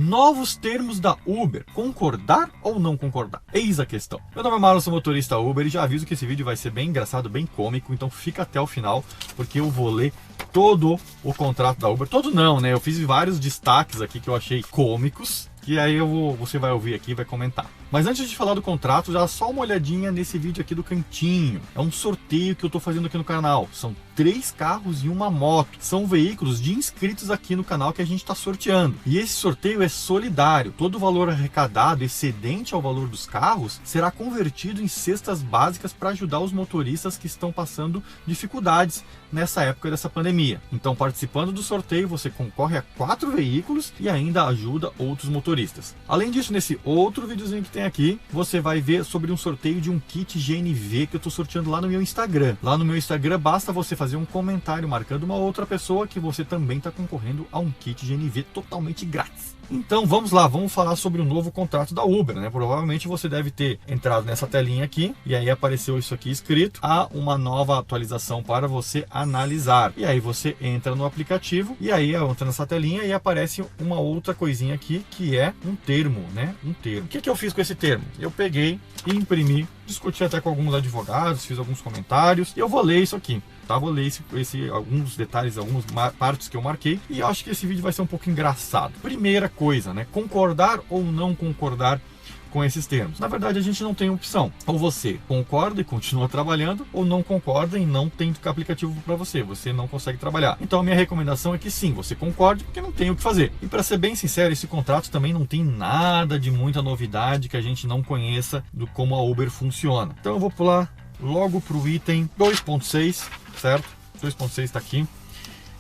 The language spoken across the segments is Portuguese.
Novos termos da Uber. Concordar ou não concordar? Eis a questão. Meu nome é Marlon, sou motorista Uber e já aviso que esse vídeo vai ser bem engraçado, bem cômico, então fica até o final, porque eu vou ler todo o contrato da Uber. Todo não, né? Eu fiz vários destaques aqui que eu achei cômicos, que aí você vai ouvir aqui e vai comentar. Mas antes de falar do contrato, já só uma olhadinha nesse vídeo aqui do cantinho. É um sorteio que eu tô fazendo aqui no canal. São 3 carros e uma moto. São veículos de inscritos aqui no canal que a gente está sorteando. E esse sorteio é solidário. Todo o valor arrecadado excedente ao valor dos carros será convertido em cestas básicas para ajudar os motoristas que estão passando dificuldades nessa época dessa pandemia. Então, participando do sorteio, você concorre a 4 veículos e ainda ajuda outros motoristas. Além disso, nesse outro videozinho que tem aqui, você vai ver sobre um sorteio de um kit GNV que eu estou sorteando lá no meu Instagram. Lá no meu Instagram, basta você fazer um comentário marcando uma outra pessoa que você também está concorrendo a um kit GNV totalmente grátis. Então vamos lá, vamos falar sobre o novo contrato da Uber, né? Provavelmente você deve ter entrado nessa telinha aqui e aí apareceu isso aqui escrito: há uma nova atualização para você analisar. E aí você entra no aplicativo e aí entra nessa telinha e aparece uma outra coisinha aqui que é um termo, né? Um termo. O que eu fiz com esse termo? Eu peguei e imprimi, discuti até com alguns advogados, fiz alguns comentários e eu vou ler isso aqui. Tá, vou ler alguns detalhes, algumas partes que eu marquei e eu acho que esse vídeo vai ser um pouco engraçado. Primeira coisa, né? Concordar ou não concordar com esses termos. Na verdade, a gente não tem opção. Ou você concorda e continua trabalhando, ou não concorda e não tem aplicativo para você. Você não consegue trabalhar. Então, a minha recomendação é que sim, você concorde, porque não tem o que fazer. E para ser bem sincero, esse contrato também não tem nada de muita novidade que a gente não conheça do como a Uber funciona. Então, eu vou pular logo para o item 2.6, certo? 2.6 está aqui.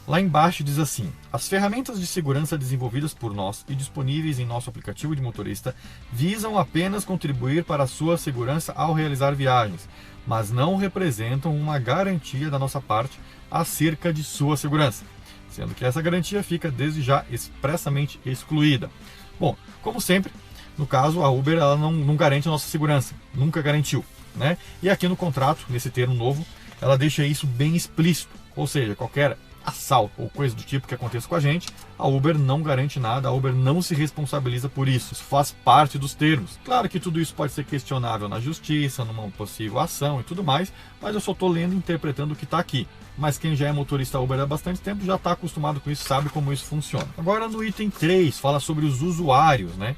Lá embaixo diz assim: as ferramentas de segurança desenvolvidas por nós e disponíveis em nosso aplicativo de motorista visam apenas contribuir para a sua segurança ao realizar viagens, mas não representam uma garantia da nossa parte acerca de sua segurança, sendo que essa garantia fica desde já expressamente excluída. Bom, como sempre, no caso, a Uber ela não garante a nossa segurança, nunca garantiu, né? E aqui no contrato, nesse termo novo, ela deixa isso bem explícito, ou seja, qualquer assalto ou coisa do tipo que aconteça com a gente, a Uber não garante nada, a Uber não se responsabiliza por isso. Isso faz parte dos termos. Claro que tudo isso pode ser questionável na justiça, numa possível ação e tudo mais, mas eu só estou lendo e interpretando o que está aqui. Mas quem já é motorista Uber há bastante tempo já está acostumado com isso, sabe como isso funciona. Agora no item 3, fala sobre os usuários, né?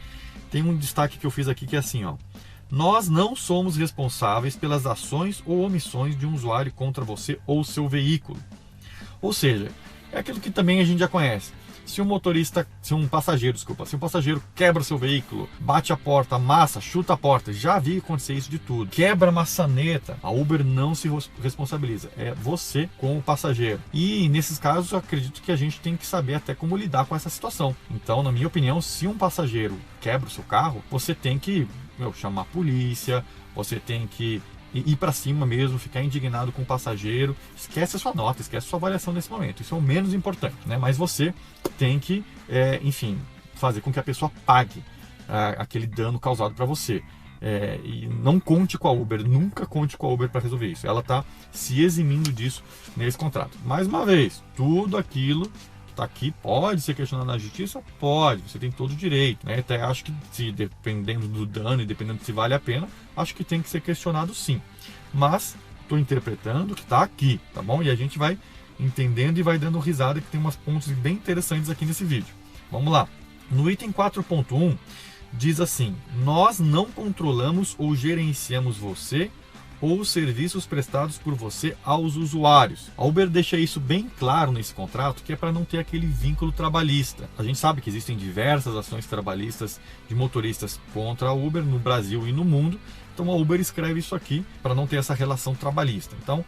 Tem um destaque que eu fiz aqui que é assim, ó: nós não somos responsáveis pelas ações ou omissões de um usuário contra você ou seu veículo. Ou seja, é aquilo que também a gente já conhece. Se um passageiro quebra seu veículo, bate a porta, amassa, chuta a porta, já vi acontecer isso de tudo. Quebra a maçaneta, a Uber não se responsabiliza, é você com o passageiro. E nesses casos eu acredito que a gente tem que saber até como lidar com essa situação. Então, na minha opinião, se um passageiro quebra o seu carro, você tem que chamar a polícia, você tem que ir para cima mesmo, ficar indignado com o passageiro, esquece a sua nota, esquece a sua avaliação nesse momento, isso é o menos importante, né? Mas você tem que, enfim, fazer com que a pessoa pague aquele dano causado para você. E não conte com a Uber, nunca conte com a Uber para resolver isso, ela está se eximindo disso nesse contrato. Mais uma vez, tudo aquilo que está aqui pode ser questionado na justiça? Pode, você tem todo o direito, né? Até acho que, se dependendo do dano e dependendo se vale a pena, acho que tem que ser questionado sim. Mas estou interpretando o que está aqui, tá bom? E a gente vai entendendo e vai dando risada, que tem umas pontos bem interessantes aqui nesse vídeo. Vamos lá. No item 4.1 diz assim: nós não controlamos ou gerenciamos você ou os serviços prestados por você aos usuários. A Uber deixa isso bem claro nesse contrato, que é para não ter aquele vínculo trabalhista. A gente sabe que existem diversas ações trabalhistas de motoristas contra a Uber no Brasil e no mundo, então a Uber escreve isso aqui para não ter essa relação trabalhista. Então,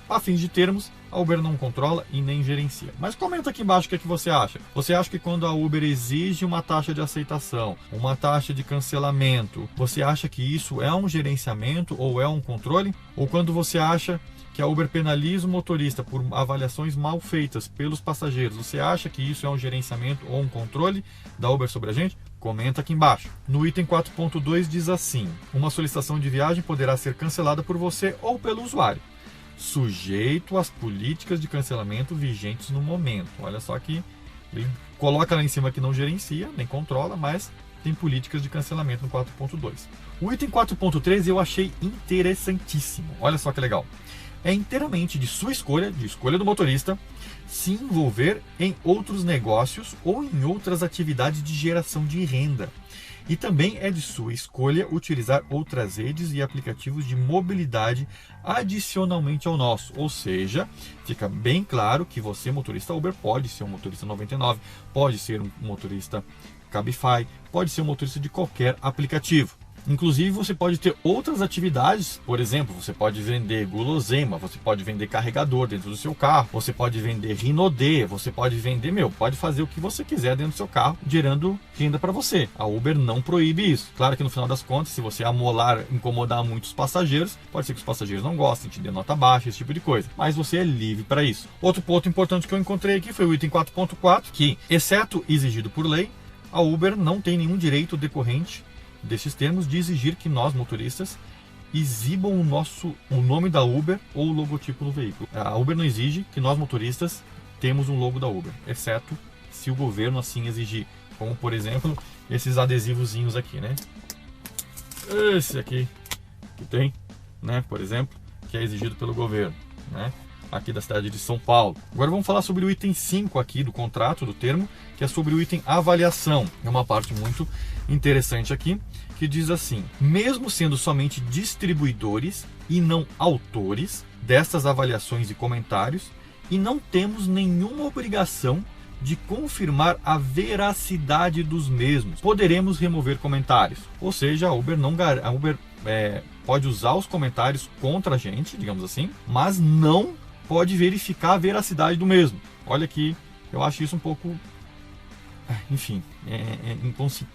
a fins de termos, a Uber não controla e nem gerencia. Mas comenta aqui embaixo o que é que você acha. Você acha que quando a Uber exige uma taxa de aceitação, uma taxa de cancelamento, você acha que isso é um gerenciamento ou é um controle? Ou quando você acha que a Uber penaliza o motorista por avaliações mal feitas pelos passageiros, você acha que isso é um gerenciamento ou um controle da Uber sobre a gente? Comenta aqui embaixo. No item 4.2 diz assim: uma solicitação de viagem poderá ser cancelada por você ou pelo usuário, sujeito às políticas de cancelamento vigentes no momento. Olha só que Ele coloca lá em cima que não gerencia, nem controla, mas tem políticas de cancelamento no 4.2. O item 4.3 eu achei interessantíssimo. Olha só que legal. É inteiramente de sua escolha, de escolha do motorista, se envolver em outros negócios ou em outras atividades de geração de renda. E também é de sua escolha utilizar outras redes e aplicativos de mobilidade adicionalmente ao nosso. Ou seja, fica bem claro que você, motorista Uber, pode ser um motorista 99, pode ser um motorista Cabify, pode ser um motorista de qualquer aplicativo. Inclusive, você pode ter outras atividades, por exemplo, você pode vender guloseima, você pode vender carregador dentro do seu carro, você pode vender Rinodê, você pode vender, pode fazer o que você quiser dentro do seu carro, gerando renda para você. A Uber não proíbe isso. Claro que no final das contas, se você amolar, incomodar muitos passageiros, pode ser que os passageiros não gostem, te dê nota baixa, esse tipo de coisa. Mas você é livre para isso. Outro ponto importante que eu encontrei aqui foi o item 4.4, que, exceto exigido por lei, a Uber não tem nenhum direito decorrente desses termos de exigir que nós, motoristas, exibam o nome da Uber ou o logotipo no veículo. A Uber não exige que nós, motoristas, temos um logo da Uber, exceto se o governo assim exigir, como por exemplo, esses adesivozinhos aqui, né? Esse aqui que tem, né, por exemplo, que é exigido pelo governo, né, aqui da cidade de São Paulo. Agora vamos falar sobre o item 5 aqui do contrato, do termo, que é sobre o item avaliação. É uma parte muito interessante aqui, que diz assim: mesmo sendo somente distribuidores e não autores dessas avaliações e comentários, e não temos nenhuma obrigação de confirmar a veracidade dos mesmos, poderemos remover comentários. Ou seja, a Uber pode usar os comentários contra a gente, digamos assim, mas não pode verificar a veracidade do mesmo. Olha aqui, eu acho isso um pouco, enfim,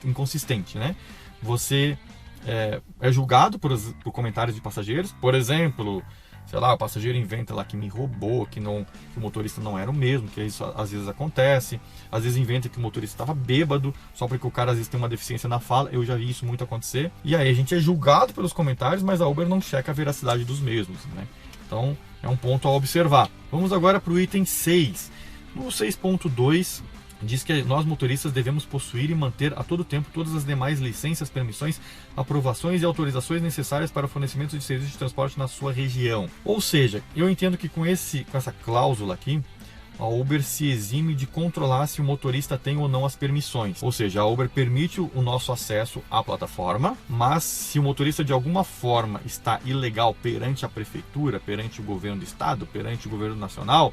inconsistente, né? Você é julgado por comentários de passageiros, por exemplo, sei lá, o passageiro inventa lá que me roubou, que o motorista não era o mesmo, que isso às vezes acontece. Às vezes inventa que o motorista estava bêbado, só porque o cara às vezes tem uma deficiência na fala. Eu já vi isso muito acontecer. E aí a gente é julgado pelos comentários, mas a Uber não checa a veracidade dos mesmos, né? Então é um ponto a observar. Vamos agora para o item 6. No 6.2 diz que nós, motoristas, devemos possuir e manter a todo tempo todas as demais licenças, permissões, aprovações e autorizações necessárias para o fornecimento de serviços de transporte na sua região. Ou seja, eu entendo que com essa cláusula aqui, a Uber se exime de controlar se o motorista tem ou não as permissões. Ou seja, a Uber permite o nosso acesso à plataforma, mas se o motorista de alguma forma está ilegal perante a prefeitura, perante o governo do estado, perante o governo nacional,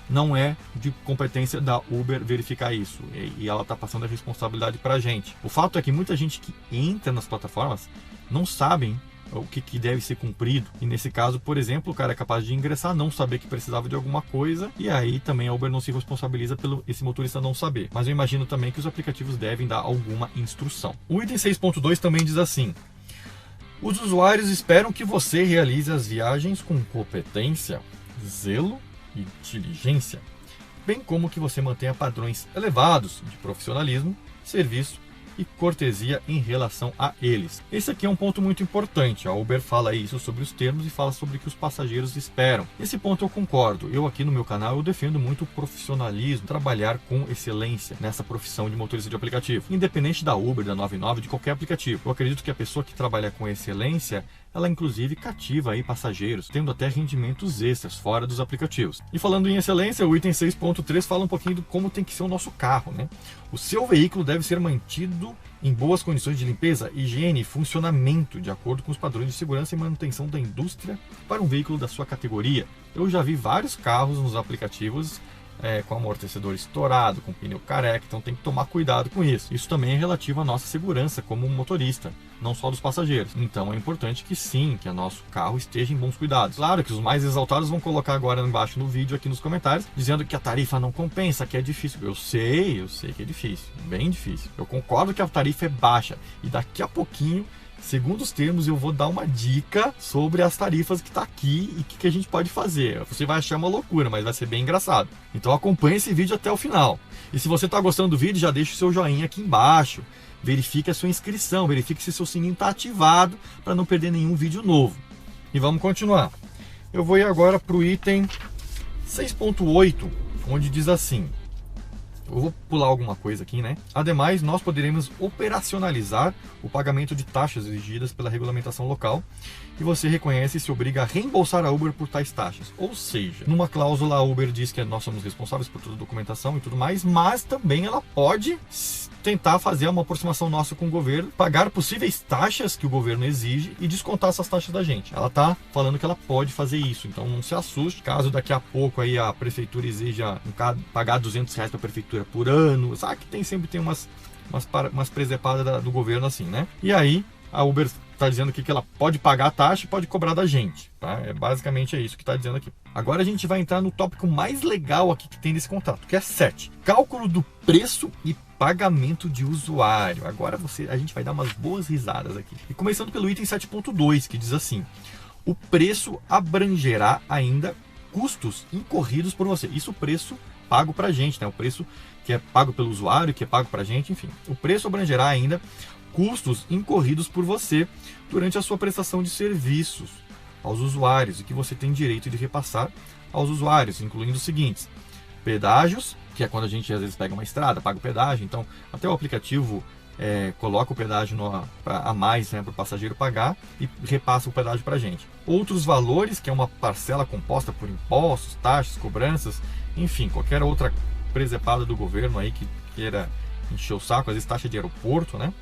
não é de competência da Uber verificar isso, e ela está passando a responsabilidade para a gente. O fato é que muita gente que entra nas plataformas não sabem o que deve ser cumprido, e nesse caso, por exemplo, o cara é capaz de ingressar, não saber que precisava de alguma coisa, e aí também a Uber não se responsabiliza pelo esse motorista não saber. Mas eu imagino também que os aplicativos devem dar alguma instrução. O item 6.2 também diz assim: os usuários esperam que você realize as viagens com competência, zelo e diligência, bem como que você mantenha padrões elevados de profissionalismo, serviço e cortesia em relação a eles. Esse aqui é um ponto muito importante. A Uber fala isso sobre os termos e fala sobre o que os passageiros esperam. Esse ponto eu concordo. Eu aqui no meu canal eu defendo muito o profissionalismo, trabalhar com excelência nessa profissão de motorista de aplicativo, independente da Uber, da 99, de qualquer aplicativo. Eu acredito que a pessoa que trabalha com excelência, ela inclusive cativa aí passageiros, tendo até rendimentos extras fora dos aplicativos. E falando em excelência, o item 6.3 fala um pouquinho de como tem que ser o nosso carro, né? O seu veículo deve ser mantido em boas condições de limpeza, higiene e funcionamento, de acordo com os padrões de segurança e manutenção da indústria para um veículo da sua categoria. Eu já vi vários carros nos aplicativos com amortecedor estourado, com pneu careca, então tem que tomar cuidado com isso. Isso também é relativo à nossa segurança como motorista, não só dos passageiros. Então é importante que sim, que o nosso carro esteja em bons cuidados. Claro que os mais exaltados vão colocar agora embaixo no vídeo, aqui nos comentários, dizendo que a tarifa não compensa, que é difícil. Eu sei que é difícil, bem difícil. Eu concordo que a tarifa é baixa e daqui a pouquinho, segundo os termos, eu vou dar uma dica sobre as tarifas que está aqui e o que a gente pode fazer. Você vai achar uma loucura, mas vai ser bem engraçado. Então acompanhe esse vídeo até o final. E se você está gostando do vídeo, já deixa o seu joinha aqui embaixo. Verifique a sua inscrição, verifique se seu sininho está ativado para não perder nenhum vídeo novo. E vamos continuar. Eu vou ir agora para o item 6.8, onde diz assim: Eu vou pular alguma coisa aqui, né? Ademais, nós poderemos operacionalizar o pagamento de taxas exigidas pela regulamentação local e você reconhece e se obriga a reembolsar a Uber por tais taxas. Ou seja, numa cláusula a Uber diz que nós somos responsáveis por toda a documentação e tudo mais, mas também ela pode tentar fazer uma aproximação nossa com o governo, pagar possíveis taxas que o governo exige e descontar essas taxas da gente. Ela tá falando que ela pode fazer isso, então não se assuste caso daqui a pouco aí a prefeitura exija pagar R$200 para a prefeitura por ano. Sabe que sempre tem umas presepadas do governo assim, né? E aí a Uber está dizendo aqui que ela pode pagar a taxa e pode cobrar da gente, tá? Basicamente é isso que está dizendo aqui. Agora a gente vai entrar no tópico mais legal aqui que tem nesse contrato, que é 7. Cálculo do preço e pagamento de usuário. Agora a gente vai dar umas boas risadas aqui. E começando pelo item 7.2, que diz assim: o preço abrangerá ainda custos incorridos por você. Isso o preço pago para a gente, né? O preço que é pago pelo usuário, que é pago para a gente, enfim. O preço abrangerá ainda custos incorridos por você durante a sua prestação de serviços aos usuários e que você tem direito de repassar aos usuários, incluindo os seguintes: pedágios, que é quando a gente às vezes pega uma estrada, paga o pedágio, então até o aplicativo coloca o pedágio a mais, né, para o passageiro pagar e repassa o pedágio para a gente. Outros valores, que é uma parcela composta por impostos, taxas, cobranças, enfim, qualquer outra presepada do governo aí que queira encher o saco, às vezes taxa de aeroporto, né?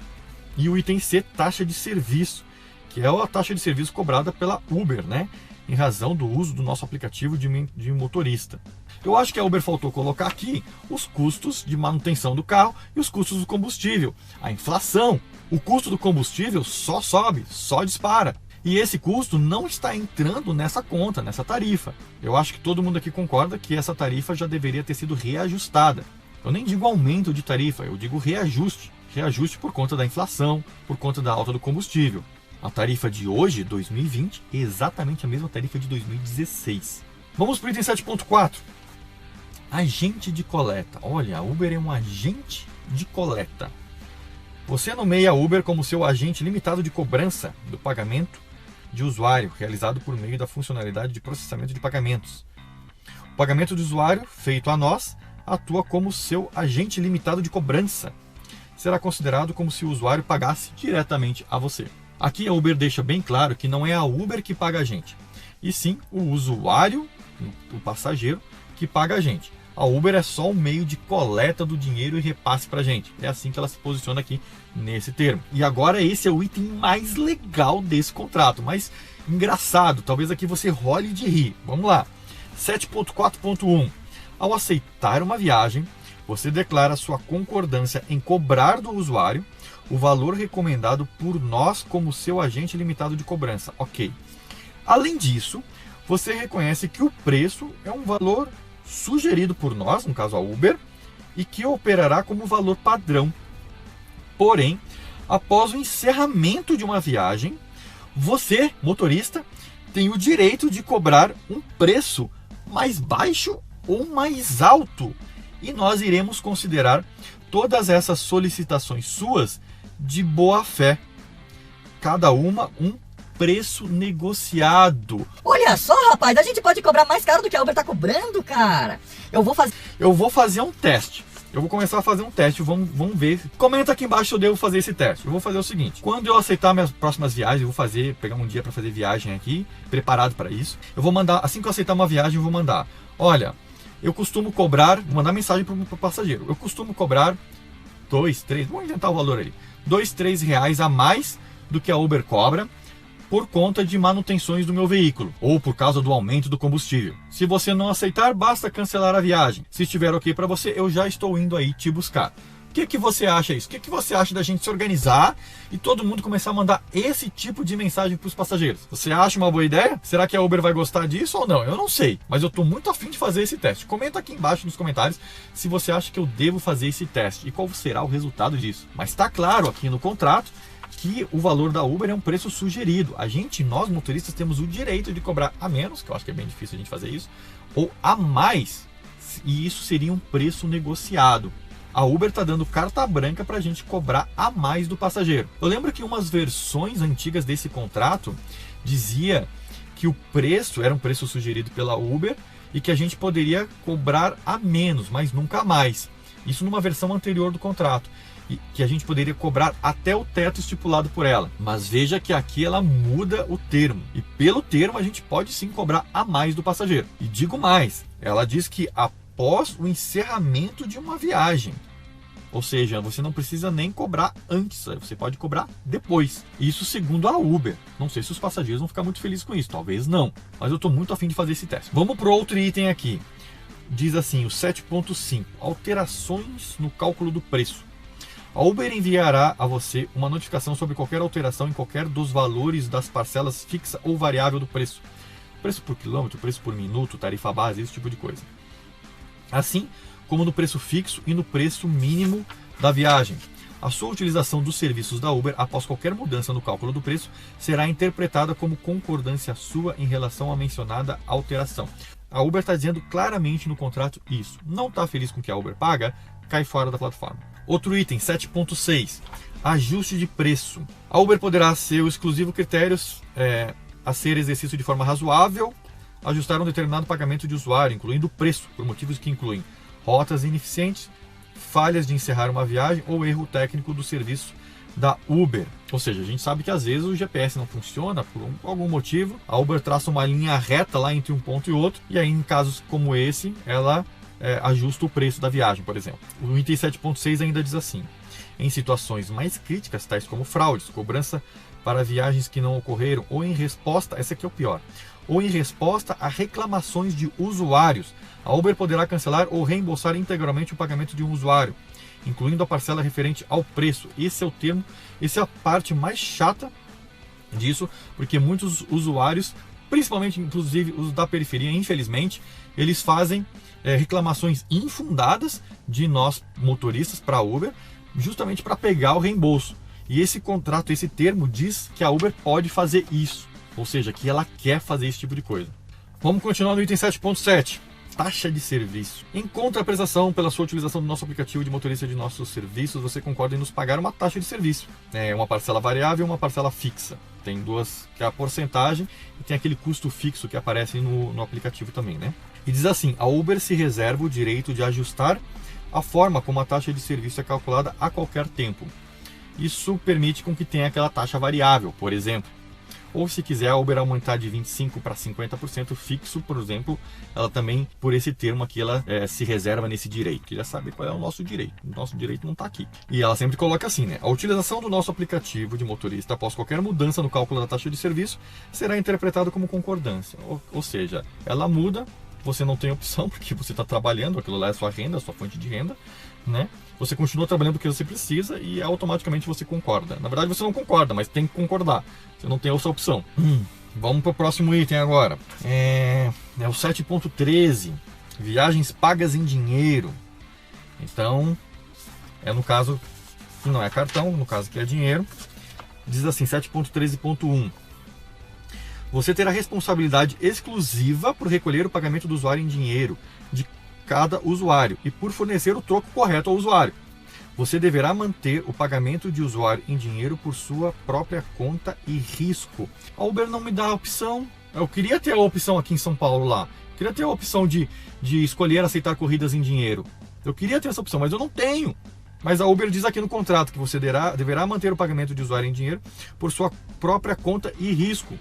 E o item C, taxa de serviço, que é a taxa de serviço cobrada pela Uber, né? Em razão do uso do nosso aplicativo de motorista. Eu acho que a Uber faltou colocar aqui os custos de manutenção do carro e os custos do combustível. A inflação, o custo do combustível só sobe, só dispara. E esse custo não está entrando nessa conta, nessa tarifa. Eu acho que todo mundo aqui concorda que essa tarifa já deveria ter sido reajustada. Eu nem digo aumento de tarifa, eu digo reajuste. Reajuste por conta da inflação, por conta da alta do combustível. A tarifa de hoje, 2020, é exatamente a mesma tarifa de 2016. Vamos para o item 7.4. Agente de coleta. Olha, a Uber é um agente de coleta. Você nomeia a Uber como seu agente limitado de cobrança do pagamento de usuário, realizado por meio da funcionalidade de processamento de pagamentos. O pagamento de usuário, feito a nós, atua como seu agente limitado de cobrança. Será considerado como se o usuário pagasse diretamente a você. Aqui a Uber deixa bem claro que não é a Uber que paga a gente, e sim o usuário, o passageiro, que paga a gente. A Uber é só um meio de coleta do dinheiro e repasse para a gente. É assim que ela se posiciona aqui nesse termo. E agora esse é o item mais legal desse contrato, mais engraçado. Talvez aqui você role de rir. Vamos lá. 7.4.1. Ao aceitar uma viagem, você declara sua concordância em cobrar do usuário o valor recomendado por nós como seu agente limitado de cobrança. Ok. Além disso, você reconhece que o preço é um valor sugerido por nós, no caso a Uber, e que operará como valor padrão. Porém, após o encerramento de uma viagem, você, motorista, tem o direito de cobrar um preço mais baixo ou mais alto. E nós iremos considerar todas essas solicitações suas de boa fé. Cada uma um preço negociado. Olha só, rapaz, a gente pode cobrar mais caro do que a Uber tá cobrando, cara. Eu vou fazer um teste. Eu vou começar a fazer um teste, vamos ver. Comenta aqui embaixo se eu devo fazer esse teste. Eu vou fazer o seguinte: quando eu aceitar minhas próximas viagens, eu vou pegar um dia para fazer viagem aqui, preparado para isso. Eu vou mandar, assim que eu aceitar uma viagem, eu vou mandar: olha, eu costumo cobrar, vou mandar mensagem para o passageiro. Eu costumo cobrar 2, 3, vou inventar o valor ali, 2, 3 reais a mais do que a Uber cobra por conta de manutenções do meu veículo ou por causa do aumento do combustível. Se você não aceitar, basta cancelar a viagem. Se estiver ok para você, eu já estou indo aí te buscar. O que você acha isso? O que você acha da gente se organizar e todo mundo começar a mandar esse tipo de mensagem para os passageiros? Você acha uma boa ideia? Será que a Uber vai gostar disso ou não? Eu não sei, mas eu estou muito afim de fazer esse teste. Comenta aqui embaixo nos comentários se você acha que eu devo fazer esse teste e qual será o resultado disso. Mas está claro aqui no contrato que o valor da Uber é um preço sugerido. Nós motoristas temos o direito de cobrar a menos, que eu acho que é bem difícil a gente fazer isso, ou a mais, e isso seria um preço negociado. A Uber está dando carta branca para a gente cobrar a mais do passageiro. Eu lembro que umas versões antigas desse contrato dizia que o preço era um preço sugerido pela Uber e que a gente poderia cobrar a menos, mas nunca mais. Isso numa versão anterior do contrato, e que a gente poderia cobrar até o teto estipulado por ela. Mas veja que aqui ela muda o termo, e pelo termo a gente pode sim cobrar a mais do passageiro. E digo mais, ela diz que após o encerramento de uma viagem, ou seja, você não precisa nem cobrar antes, você pode cobrar depois. Isso segundo a Uber. Não sei se os passageiros vão ficar muito felizes com isso, talvez não. Mas eu estou muito afim de fazer esse teste. Vamos para outro item aqui. Diz assim, o 7.5, alterações no cálculo do preço. A Uber enviará a você uma notificação sobre qualquer alteração em qualquer dos valores das parcelas fixa ou variável do preço. Preço por quilômetro, preço por minuto, tarifa base, esse tipo de coisa. Assim como no preço fixo e no preço mínimo da viagem. A sua utilização dos serviços da Uber após qualquer mudança no cálculo do preço será interpretada como concordância sua em relação à mencionada alteração. A Uber está dizendo claramente no contrato isso. Não está feliz com o que a Uber paga? Cai fora da plataforma. Outro item, 7.6, ajuste de preço. A Uber poderá ser o exclusivo critério a ser exercício de forma razoável, ajustar um determinado pagamento de usuário, incluindo o preço, por motivos que incluem rotas ineficientes, falhas de encerrar uma viagem ou erro técnico do serviço da Uber. Ou seja, a gente sabe que às vezes o GPS não funciona por algum motivo, a Uber traça uma linha reta lá entre um ponto e outro, e aí em casos como esse, ela ajusta o preço da viagem, por exemplo. O item 7.6 ainda diz assim: em situações mais críticas, tais como fraudes, cobrança para viagens que não ocorreram, ou em resposta, essa aqui é o pior, ou em resposta a reclamações de usuários, a Uber poderá cancelar ou reembolsar integralmente o pagamento de um usuário, incluindo a parcela referente ao preço. Esse é o termo, essa é a parte mais chata disso, porque muitos usuários, principalmente inclusive os da periferia, infelizmente, eles fazem reclamações infundadas de nós motoristas para a Uber, justamente para pegar o reembolso. E esse contrato, esse termo diz que a Uber pode fazer isso, ou seja, que ela quer fazer esse tipo de coisa. Vamos continuar no item 7.7. Taxa de serviço. Em contraprestação pela sua utilização do nosso aplicativo de motorista de nossos serviços, você concorda em nos pagar uma taxa de serviço. Uma parcela variável e uma parcela fixa. Tem duas, que é a porcentagem, e tem aquele custo fixo que aparece no aplicativo também, né? E diz assim: a Uber se reserva o direito de ajustar a forma como a taxa de serviço é calculada a qualquer tempo. Isso permite com que tenha aquela taxa variável, por exemplo. Ou se quiser a Uber aumentar de 25% para 50% fixo, por exemplo, ela também, por esse termo aqui, ela se reserva nesse direito. Queria saber qual é o nosso direito. O nosso direito não está aqui. E ela sempre coloca assim, né? A utilização do nosso aplicativo de motorista após qualquer mudança no cálculo da taxa de serviço será interpretada como concordância. Ou seja, ela muda, você não tem opção, porque você está trabalhando, aquilo lá é a sua renda, a sua fonte de renda, né? Você continua trabalhando porque você precisa e automaticamente você concorda. Na verdade você não concorda, mas tem que concordar. Você não tem essa opção. Vamos para o próximo item agora. É o 7.13. Viagens pagas em dinheiro. Então, no caso que não é cartão, no caso que é dinheiro. Diz assim, 7.13.1. Você terá responsabilidade exclusiva por recolher o pagamento do usuário em dinheiro de cada usuário e por fornecer o troco correto ao usuário. Você deverá manter o pagamento de usuário em dinheiro por sua própria conta e risco. A Uber não me dá a opção. Eu queria ter a opção aqui em São Paulo lá. Eu queria ter a opção de escolher aceitar corridas em dinheiro. Eu queria ter essa opção, mas eu não tenho. Mas a Uber diz aqui no contrato que você deverá manter o pagamento de usuário em dinheiro por sua própria conta e risco.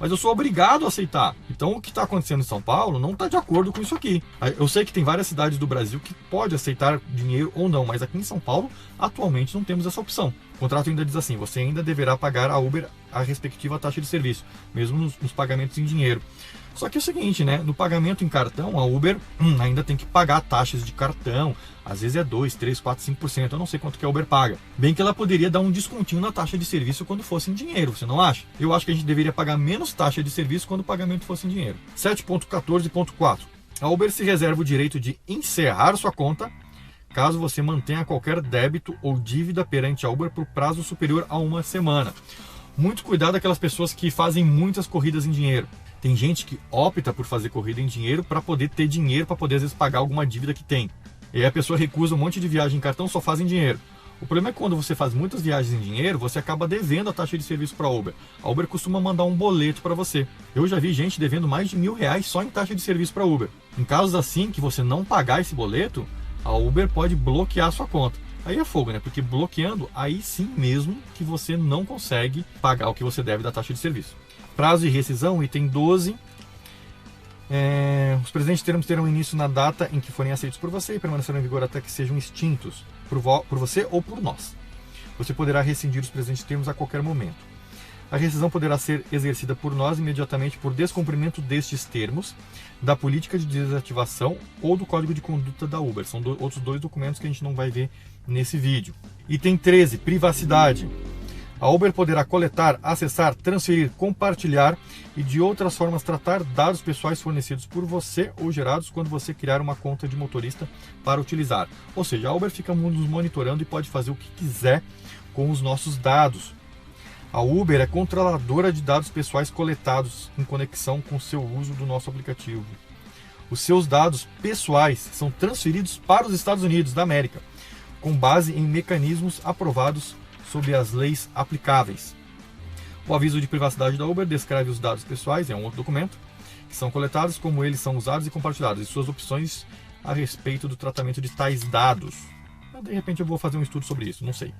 Mas eu sou obrigado a aceitar. Então o que está acontecendo em São Paulo não está de acordo com isso aqui. Eu sei que tem várias cidades do Brasil que pode aceitar dinheiro ou não, mas aqui em São Paulo atualmente não temos essa opção. O contrato ainda diz assim: você ainda deverá pagar a Uber a respectiva taxa de serviço, mesmo nos pagamentos em dinheiro. Só que é o seguinte, né? No pagamento em cartão, a Uber ainda tem que pagar taxas de cartão. Às vezes é 2, 3, 4, 5%. Eu não sei quanto que a Uber paga. Bem que ela poderia dar um descontinho na taxa de serviço quando fosse em dinheiro, você não acha? Eu acho que a gente deveria pagar menos taxa de serviço quando o pagamento fosse em dinheiro. 7.14.4. A Uber se reserva o direito de encerrar sua conta caso você mantenha qualquer débito ou dívida perante a Uber por prazo superior a uma semana. Muito cuidado com aquelas pessoas que fazem muitas corridas em dinheiro. Tem gente que opta por fazer corrida em dinheiro para poder ter dinheiro, para poder às vezes pagar alguma dívida que tem. E aí a pessoa recusa um monte de viagem em cartão, só faz em dinheiro. O problema é que quando você faz muitas viagens em dinheiro, você acaba devendo a taxa de serviço para a Uber. A Uber costuma mandar um boleto para você. Eu já vi gente devendo mais de R$1.000 só em taxa de serviço para a Uber. Em casos assim que você não pagar esse boleto, a Uber pode bloquear a sua conta. Aí é fogo, né? Porque bloqueando, aí sim mesmo que você não consegue pagar o que você deve da taxa de serviço. Prazo de rescisão, item 12. Os presentes termos terão início na data em que forem aceitos por você e permanecerão em vigor até que sejam extintos por você ou por nós. Você poderá rescindir os presentes termos a qualquer momento. A rescisão poderá ser exercida por nós imediatamente por descumprimento destes termos, da política de desativação ou do código de conduta da Uber. São outros dois documentos que a gente não vai ver nesse vídeo. Item 13, privacidade. A Uber poderá coletar, acessar, transferir, compartilhar e de outras formas tratar dados pessoais fornecidos por você ou gerados quando você criar uma conta de motorista para utilizar. Ou seja, a Uber fica nos monitorando e pode fazer o que quiser com os nossos dados. A Uber é controladora de dados pessoais coletados em conexão com o seu uso do nosso aplicativo. Os seus dados pessoais são transferidos para os Estados Unidos da América, com base em mecanismos aprovados sob as leis aplicáveis. O aviso de privacidade da Uber descreve os dados pessoais, é um outro documento, que são coletados, como eles são usados e compartilhados, e suas opções a respeito do tratamento de tais dados. De repente eu vou fazer um estudo sobre isso, não sei.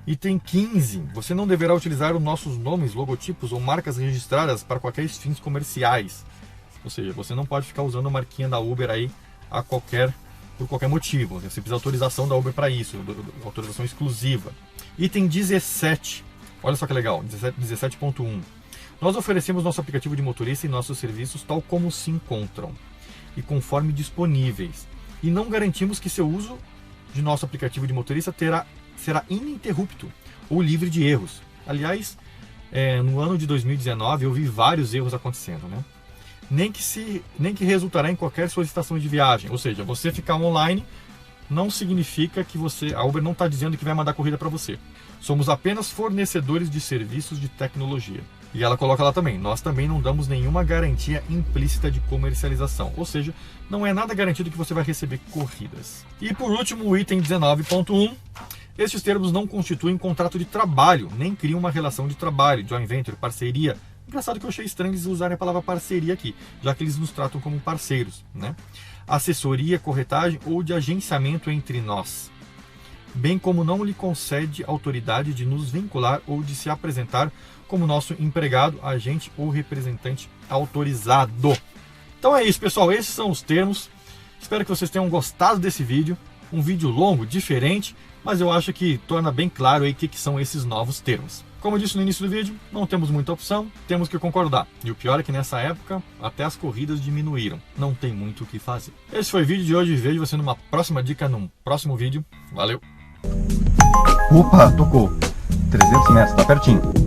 Item 15. Você não deverá utilizar os nossos nomes, logotipos ou marcas registradas para qualquer fins comerciais. Ou seja, você não pode ficar usando a marquinha da Uber aí por qualquer motivo. Você precisa de autorização da Uber para isso, autorização exclusiva. Item 17. Olha só que legal, 17.1. Nós oferecemos nosso aplicativo de motorista e nossos serviços tal como se encontram e conforme disponíveis. E não garantimos que seu uso de nosso aplicativo de motorista será ininterrupto ou livre de erros. Aliás, no ano de 2019 eu vi vários erros acontecendo, né? Nem que resultará em qualquer solicitação de viagem. Ou seja, você ficar online não significa que a Uber não está dizendo que vai mandar corrida para você. Somos apenas fornecedores de serviços de tecnologia. E ela coloca lá também, nós também não damos nenhuma garantia implícita de comercialização. Ou seja, não é nada garantido que você vai receber corridas. E por último, o item 19.1. Estes termos não constituem contrato de trabalho, nem criam uma relação de trabalho, joint venture, parceria. Engraçado que eu achei estranho eles usarem a palavra parceria aqui, já que eles nos tratam como parceiros, né? Assessoria, corretagem ou de agenciamento entre nós, bem como não lhe concede autoridade de nos vincular ou de se apresentar como nosso empregado, agente ou representante autorizado. Então é isso, pessoal, esses são os termos. Espero que vocês tenham gostado desse vídeo, um vídeo longo, diferente, mas eu acho que torna bem claro aí o que são esses novos termos. Como eu disse no início do vídeo, não temos muita opção, temos que concordar. E o pior é que nessa época, até as corridas diminuíram. Não tem muito o que fazer. Esse foi o vídeo de hoje, vejo você numa próxima dica, num próximo vídeo. Valeu! Opa, tocou. 300 metros, tá pertinho.